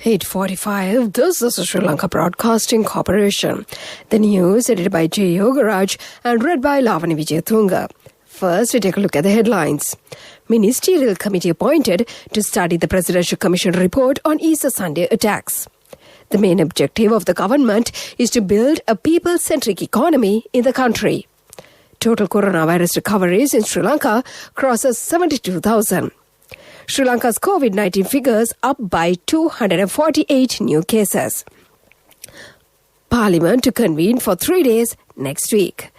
8:45. This is the Sri Lanka Broadcasting Corporation. The news edited by J. Yogaraj and read by Lavani Vijayatunga. First, we take a look at the headlines. Ministerial committee appointed to study the Presidential Commission report on Easter Sunday attacks. The main objective of the government is to build a people-centric economy in the country. Total coronavirus recoveries in Sri Lanka crosses 72,000. Sri Lanka's COVID-19 figures up by 248 new cases. Parliament to convene for 3 days next week.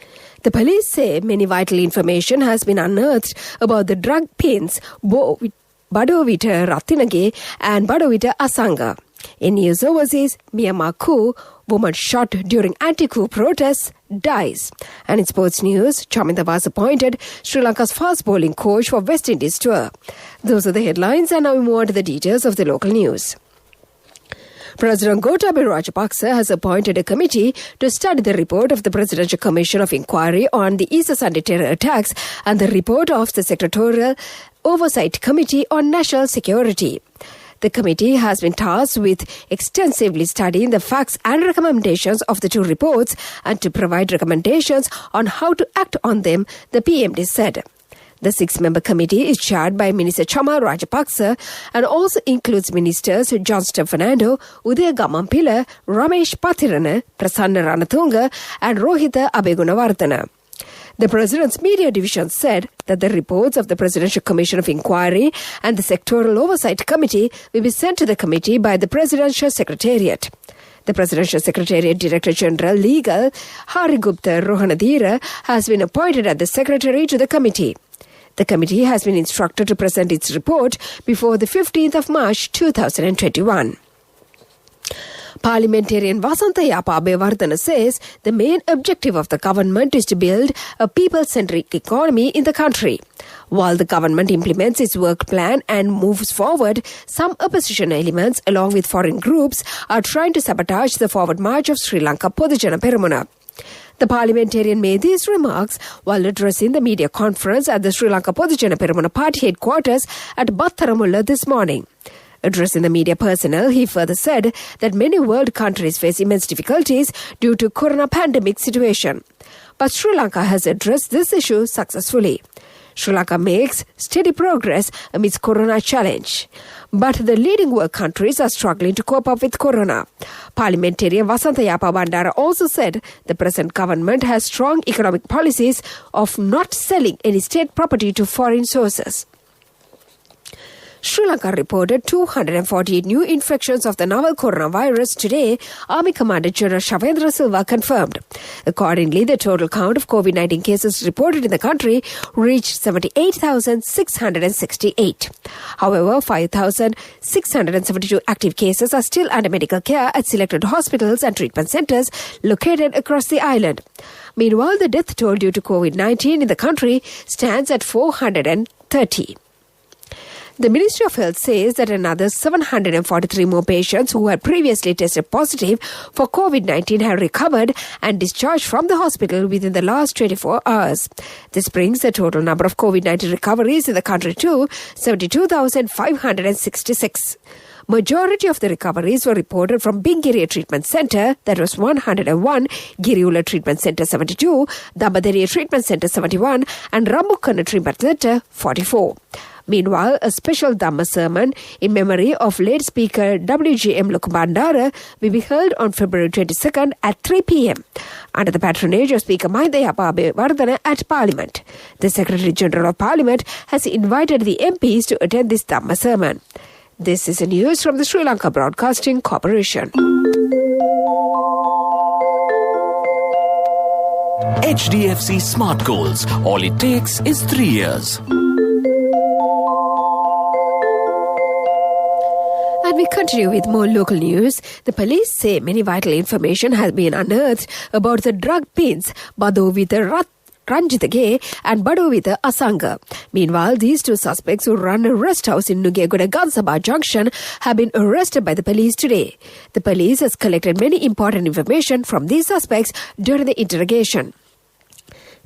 The police say many vital information has been unearthed about the drug pins Badovita Rathinage and Badovita Asanga. In news overseas, Myanmar coup, woman shot during anti-coup protests, dies. And in sports news, Chaminda was appointed Sri Lanka's fast bowling coach for West Indies tour. Those are the headlines, and now we move on to the details of the local news. President Gotabaya Rajapaksa has appointed a committee to study the report of the Presidential Commission of Inquiry on the Easter Sunday terror attacks and the report of the Secretarial Oversight Committee on National Security. The committee has been tasked with extensively studying the facts and recommendations of the two reports and to provide recommendations on how to act on them, the PMD said. The 6-member committee is chaired by Minister Chama Rajapaksa and also includes Ministers Johnston Fernando, Udaya Gamampila, Ramesh Pathirana, Prasanna Ranatunga and Rohitha Abegunawardena. The President's Media Division said that the reports of the Presidential Commission of Inquiry and the Sectoral Oversight Committee will be sent to the committee by the Presidential Secretariat. The Presidential Secretariat Director General Legal, Harigupta Rohanadira, has been appointed as the Secretary to the committee. The committee has been instructed to present its report before the 15th of March 2021. Parliamentarian Vasantha Abeyewardena says the main objective of the government is to build a people-centric economy in the country. While the government implements its work plan and moves forward, some opposition elements along with foreign groups are trying to sabotage the forward march of Sri Lanka Podujana Peramuna. The parliamentarian made these remarks while addressing the media conference at the Sri Lanka Podujana Peramuna party headquarters at Battaramulla this morning. Addressing the media personnel, he further said that many world countries face immense difficulties due to corona pandemic situation. But Sri Lanka has addressed this issue successfully. Sri Lanka makes steady progress amidst corona challenge. But the leading world countries are struggling to cope up with corona. Parliamentarian Vasantha Bandara also said the present government has strong economic policies of not selling any state property to foreign sources. Sri Lanka reported 248 new infections of the novel coronavirus today, Army Commander General Shavendra Silva confirmed. Accordingly, the total count of COVID-19 cases reported in the country reached 78,668. However, 5,672 active cases are still under medical care at selected hospitals and treatment centers located across the island. Meanwhile, the death toll due to COVID-19 in the country stands at 430. The Ministry of Health says that another 743 more patients who had previously tested positive for COVID-19 have recovered and discharged from the hospital within the last 24 hours. This brings the total number of COVID-19 recoveries in the country to 72,566. Majority of the recoveries were reported from Bingiriya Treatment Centre, that was 101, Giriula Treatment Centre 72, Dambadariya Treatment Centre 71 and Rambukkana Treatment Centre 44. Meanwhile, a special Dhamma sermon in memory of late Speaker W.G.M. Lokubandara will be held on February 22nd at 3 p.m. under the patronage of Speaker Mahinda Abeyewardena at Parliament. The Secretary General of Parliament has invited the MPs to attend this Dhamma sermon. This is the news from the Sri Lanka Broadcasting Corporation. HDFC Smart Goals. All it takes is 3 years. And we continue with more local news. The police say many vital information has been unearthed about the drug pins Badovita Ranjithage and Badovita Asanga. Meanwhile, these two suspects who run a rest house in Nugegoda Gansaba Junction have been arrested by the police today. The police has collected many important information from these suspects during the interrogation.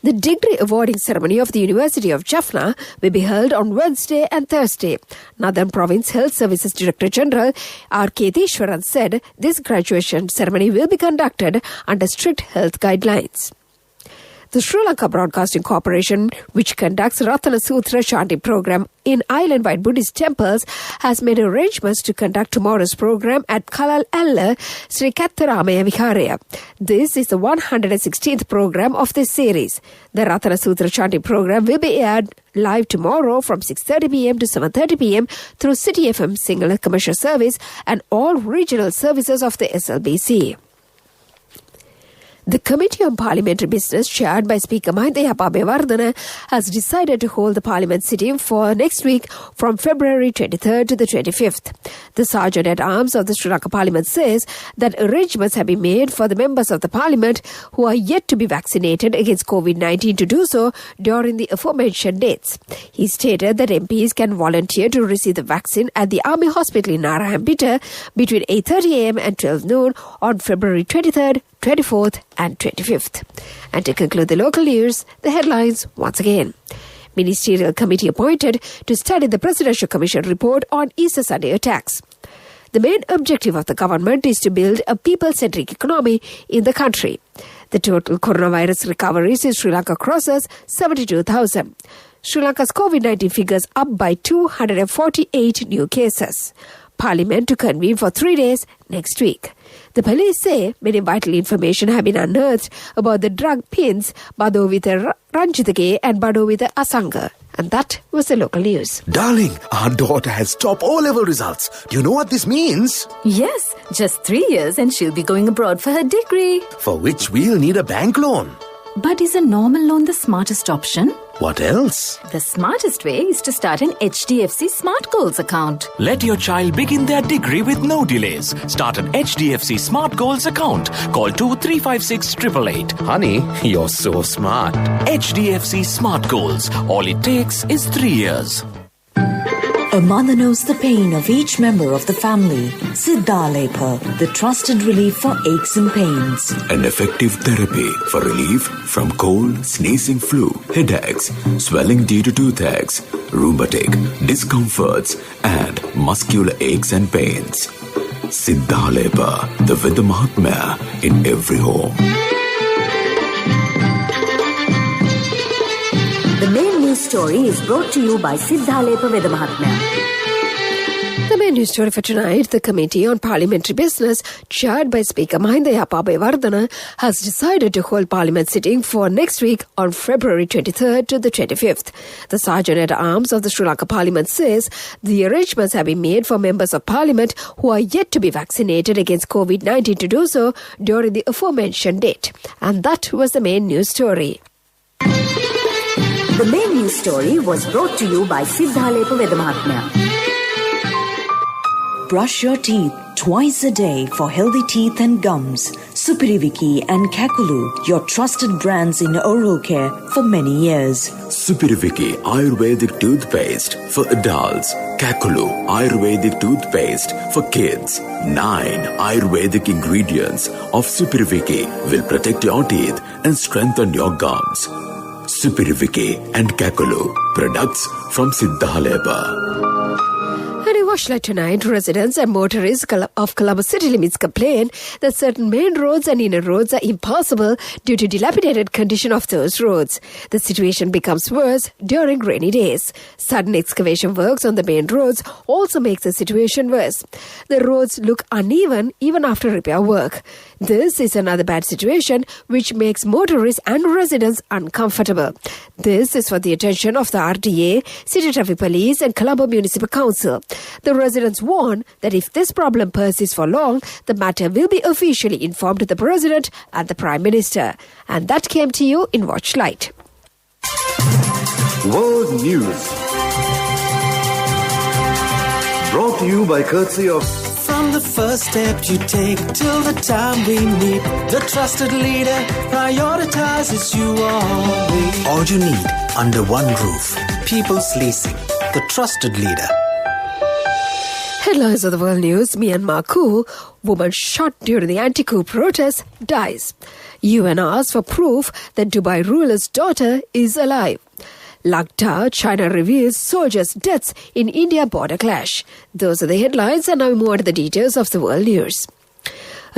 The degree awarding ceremony of the University of Jaffna will be held on Wednesday and Thursday. Northern Province Health Services Director General R. Keteshwaran said this graduation ceremony will be conducted under strict health guidelines. The Sri Lanka Broadcasting Corporation, which conducts Ratana Sutra Shanti program in island-wide Buddhist temples, has made arrangements to conduct tomorrow's program at Kalal Alla Sri Kattaramaya Viharaya. This is the 116th program of this series. The Ratana Sutra Shanti program will be aired live tomorrow from 6:30 p.m. to 7:30 p.m. through City FM single commercial service and all regional services of the SLBC. The Committee on Parliamentary Business, chaired by Speaker Mahinda Yapabewardena, has decided to hold the Parliament sitting for next week from February 23rd to the 25th. The Sergeant-at-Arms of the Sri Lanka Parliament says that arrangements have been made for the members of the Parliament who are yet to be vaccinated against COVID-19 to do so during the aforementioned dates. He stated that MPs can volunteer to receive the vaccine at the Army Hospital in Narayanpeta between 8:30 a.m. and 12 noon on February 23rd, 24th and 25th. And to conclude the local news, the headlines once again. Ministerial committee appointed to study the Presidential Commission report on Easter Sunday attacks. The main objective of the government is to build a people-centric economy in the country. The total coronavirus recoveries in Sri Lanka crosses 72,000. Sri Lanka's COVID-19 figures up by 248 new cases. Parliament to convene for 3 days next week. The police say many vital information have been unearthed about the drug pins Badovita Ranjitake and Badovita Asanga. And that was the local news. Darling, our daughter has top O-level results. Do you know what this means? Yes, just 3 years and she'll be going abroad for her degree. For which we'll need a bank loan. But is a normal loan the smartest option? What else? The smartest way is to start an HDFC Smart Goals account. Let your child begin their degree with no delays. Start an HDFC Smart Goals account. Call 2356 Honey, you're so smart. HDFC Smart Goals. All it takes is 3 years. A mother knows the pain of each member of the family. Siddhalepa, the trusted relief for aches and pains. An effective therapy for relief from cold, sneezing, flu, headaches, swelling due to toothaches, rheumatic, discomforts, and muscular aches and pains. Siddhalepa, the Veda Mahatmya in every home. The main news story is brought to you by Siddhalepa Veda Mahatmya. The main news story for tonight, the Committee on Parliamentary Business, chaired by Speaker Mahinda Yapabewardena, has decided to hold Parliament sitting for next week on February 23rd to the 25th. The Sergeant-at-Arms of the Sri Lanka Parliament says the arrangements have been made for members of Parliament who are yet to be vaccinated against COVID-19 to do so during the aforementioned date. And that was the main news story. The main news story was brought to you by Siddhalepa Veda Mahatmya. Brush your teeth twice a day for healthy teeth and gums. Supiriviki and Kakulu, your trusted brands in oral care for many years. Supiriviki Ayurvedic toothpaste for adults. Kakulu Ayurvedic toothpaste for kids. 9 Ayurvedic ingredients of Supiriviki will protect your teeth and strengthen your gums. Supiriviki and Kakulu, products from Siddhalepa. And in Washington tonight, residents and motorists of Colombo city limits complain that certain main roads and inner roads are impassable due to dilapidated condition of those roads. The situation becomes worse during rainy days. Sudden excavation works on the main roads also makes the situation worse. The roads look uneven even after repair work. This is another bad situation which makes motorists and residents uncomfortable. This is for the attention of the RTA, City Traffic Police and Colombo Municipal Council. The residents warn that if this problem persists for long, the matter will be officially informed to the President and the Prime Minister. And that came to you in Watchlight. World News. Brought to you by courtesy of... From the first step you take till the time we meet, the trusted leader prioritizes you always. All you need under one roof. People's Leasing, the trusted leader. Headlines of the world news. Myanmar coup. Woman shot during the anti-coup protest dies. UN asks for proof that Dubai ruler's daughter is alive. Lagda, China reveals soldiers' deaths in India border clash. Those are the headlines, and now we move on to the details of the world news.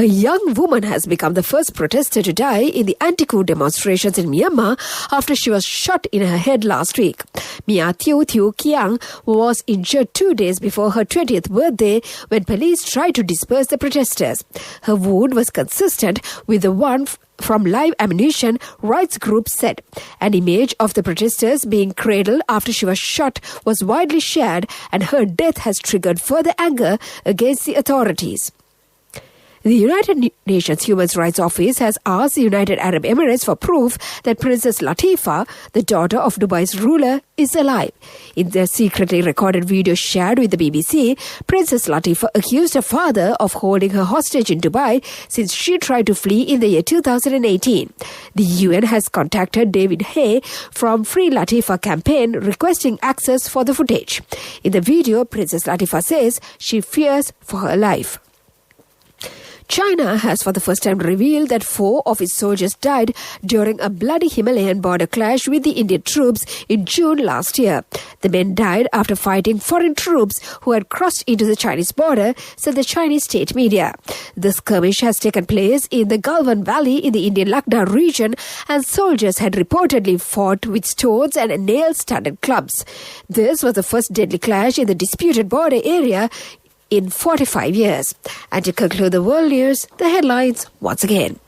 A young woman has become the first protester to die in the anti-coup demonstrations in Myanmar after she was shot in her head last week. Mia Thieu Thieu Kiang was injured 2 days before her 20th birthday when police tried to disperse the protesters. Her wound was consistent with the one from live ammunition, rights groups said. An image of the protesters being cradled after she was shot was widely shared, and her death has triggered further anger against the authorities. The United Nations Human Rights Office has asked the United Arab Emirates for proof that Princess Latifa, the daughter of Dubai's ruler, is alive. In their secretly recorded video shared with the BBC, Princess Latifa accused her father of holding her hostage in Dubai since she tried to flee in the year 2018. The UN has contacted David Hay from Free Latifa campaign requesting access for the footage. In the video, Princess Latifa says she fears for her life. China has for the first time revealed that 4 of its soldiers died during a bloody Himalayan border clash with the Indian troops in June last year. The men died after fighting foreign troops who had crossed into the Chinese border, said the Chinese state media. The skirmish has taken place in the Galwan Valley in the Indian Ladakh region, and soldiers had reportedly fought with stones and nail-studded clubs. This was the first deadly clash in the disputed border area in 45 years. And to conclude the world news, the headlines once again.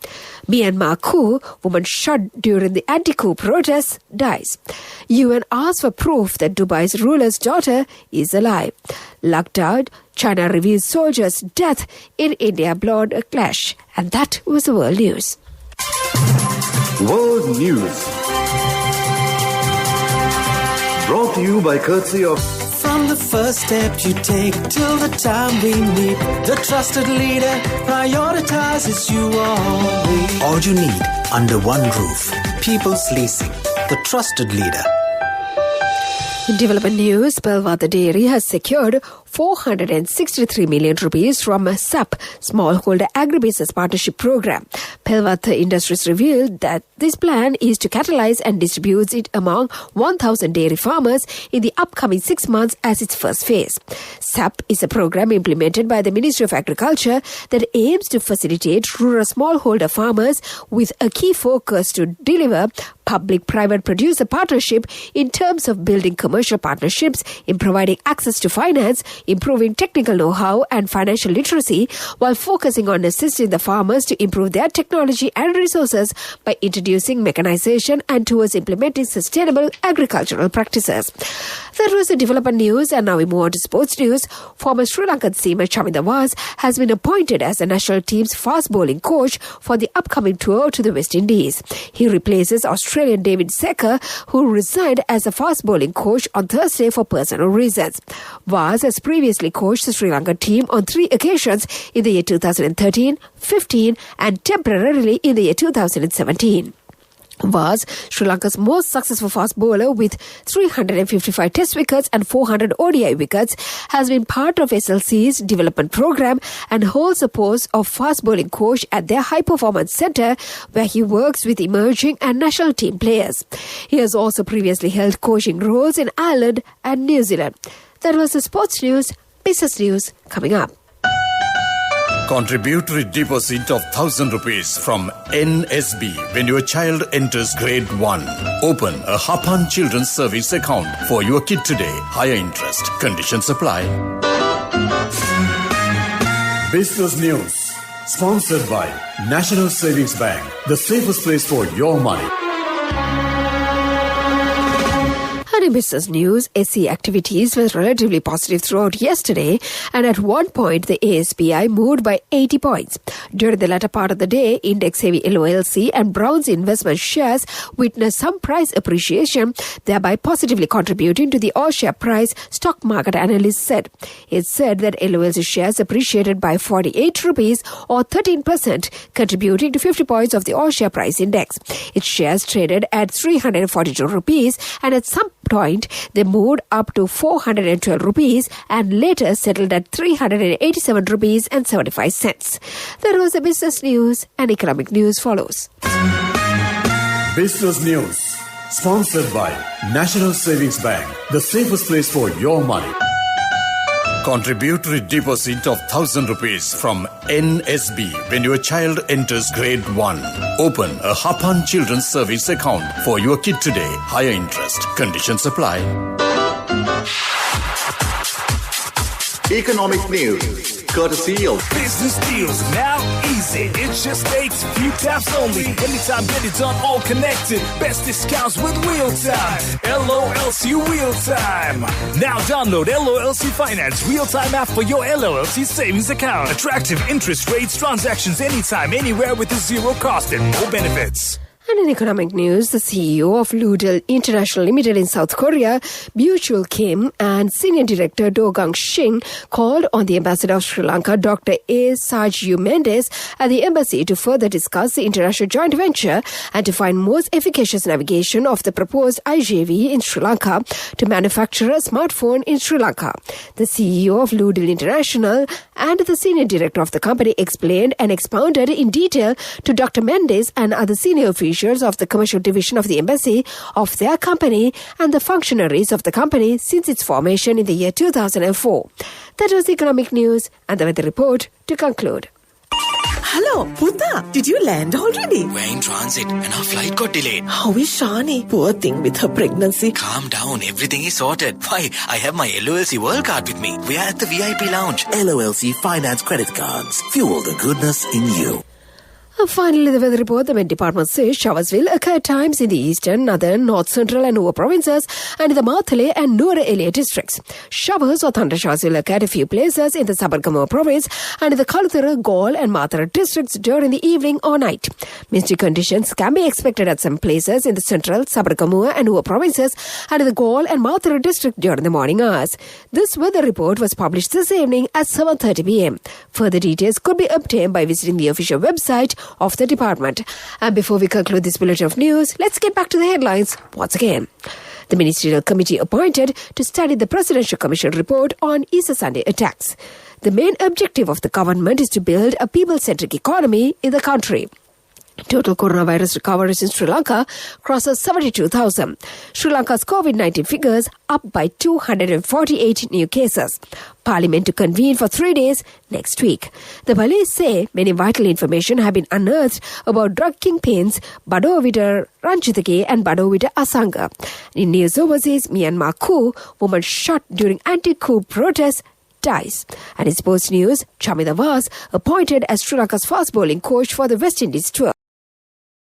Myanmar coup, woman shot during the anti-coup protests, dies. UN asks for proof that Dubai's ruler's daughter is alive. Lagda, China reveals soldiers' death in India border clash. And that was the world news. World News. Brought to you by courtesy of... From the first step you take till the time we meet, the trusted leader prioritizes you always. All you need under one roof. People's Leasing, the trusted leader. In development news, Pelwata Dairy has secured 463 million rupees from a SAP, Smallholder Agribusiness Partnership Program. Pelwata Industries revealed that this plan is to catalyze and distribute it among 1,000 dairy farmers in the upcoming 6 months as its first phase. SAP is a program implemented by the Ministry of Agriculture that aims to facilitate rural smallholder farmers with a key focus to deliver public-private producer partnership in terms of building commercial partnerships, in providing access to finance, improving technical know-how and financial literacy, while focusing on assisting the farmers to improve their technology and resources by introducing mechanization and towards implementing sustainable agricultural practices. That was the development news, and now we move on to sports news. Former Sri Lankan seamer Chaminda Vaz has been appointed as the national team's fast bowling coach for the upcoming tour to the West Indies. He replaces Australian David Secker, who resigned as a fast bowling coach on Thursday for personal reasons. Vaz has previously coached the Sri Lanka team on 3 occasions in the year 2013, 15 and temporarily in the year 2017. Was Sri Lanka's most successful fast bowler with 355 test wickets and 400 ODI wickets, has been part of SLC's development program and holds the post of fast bowling coach at their high performance centre, where he works with emerging and national team players. He has also previously held coaching roles in Ireland and New Zealand. That was the sports news. Business news coming up. Contributory deposit of 1,000 rupees from NSB when your child enters grade 1. Open a Hapan Children's Service account for your kid today. Higher interest. Conditions apply. Business News. Sponsored by National Savings Bank. The safest place for your money. In business news, SE activities were relatively positive throughout yesterday, and at one point the ASPI moved by 80 points. During the latter part of the day, index-heavy LOLC and Brown's investment shares witnessed some price appreciation, thereby positively contributing to the all-share price, stock market analysts said. It said that LOLC shares appreciated by 48 rupees or 13%, contributing to 50 points of the all-share price index. Its shares traded at 342 rupees, and at some point, they moved up to 412 rupees and later settled at 387 rupees and 75 cents. That was the business news, and economic news follows. Business news, sponsored by National Savings Bank, the safest place for your money. Contributory deposit of 1,000 rupees from NSB when your child enters grade 1. Open a Hapan Children's Service account for your kid today. Higher interest. Conditions apply. Economic news, courtesy of Business deals now easy. It just takes few taps only. Anytime, get it done, all connected. Best discounts with Wheel Time. LOLC Wheel Time. Now download LOLC Finance Real Time app for your LOLC savings account. Attractive interest rates, transactions anytime, anywhere with a zero cost and no benefits. And in economic news, the CEO of Ludel International Limited in South Korea, Byul Kim, and Senior Director Do Gang Shin called on the Ambassador of Sri Lanka, Dr. A. Sajju Mendes, at the embassy to further discuss the international joint venture and to find most efficacious navigation of the proposed IJV in Sri Lanka to manufacture a smartphone in Sri Lanka. The CEO of Ludel International and the Senior Director of the company explained and expounded in detail to Dr. Mendes and other senior officials of the commercial division of the embassy of their company and the functionaries of the company since its formation in the year 2004. That was economic news, and the weather report to conclude. Hello, Puta. Did you land already? We're in transit and our flight got delayed. How is Shani? Poor thing with her pregnancy. Calm down, everything is sorted. Why, I have my LOLC World Card with me. We are at the VIP lounge. LOLC Finance Credit Cards. Fuel the goodness in you. And finally, the weather report. The Met Department says showers will occur at times in the eastern, northern, north central and Nuwa provinces and in the Mathale and Nuwara Eliya districts. Showers or thundershowers will occur at a few places in the Sabargamuwa province and in the Kalutara, Gaul and Mathara districts during the evening or night. Misty conditions can be expected at some places in the central, Sabargamuwa and Nuwa provinces and in the Gaul and Mathara district during the morning hours. This weather report was published this evening at 7:30 p.m. Further details could be obtained by visiting the official website of the department. And before we conclude this bulletin of news, let's get back to the headlines once again. The ministerial committee appointed to study the Presidential Commission report on Easter Sunday attacks. The main objective of the government is to build a people-centric economy in the country. Total coronavirus recoveries in Sri Lanka crosses 72,000. Sri Lanka's COVID-19 figures up by 248 new cases. Parliament to convene for 3 days next week. The police say many vital information have been unearthed about drug kingpins Badovita Ranjithake and Badovita Asanga. In news overseas, Myanmar coup, woman shot during anti-coup protests dies. And in sports news, Chamida Vas appointed as Sri Lanka's fast bowling coach for the West Indies tour.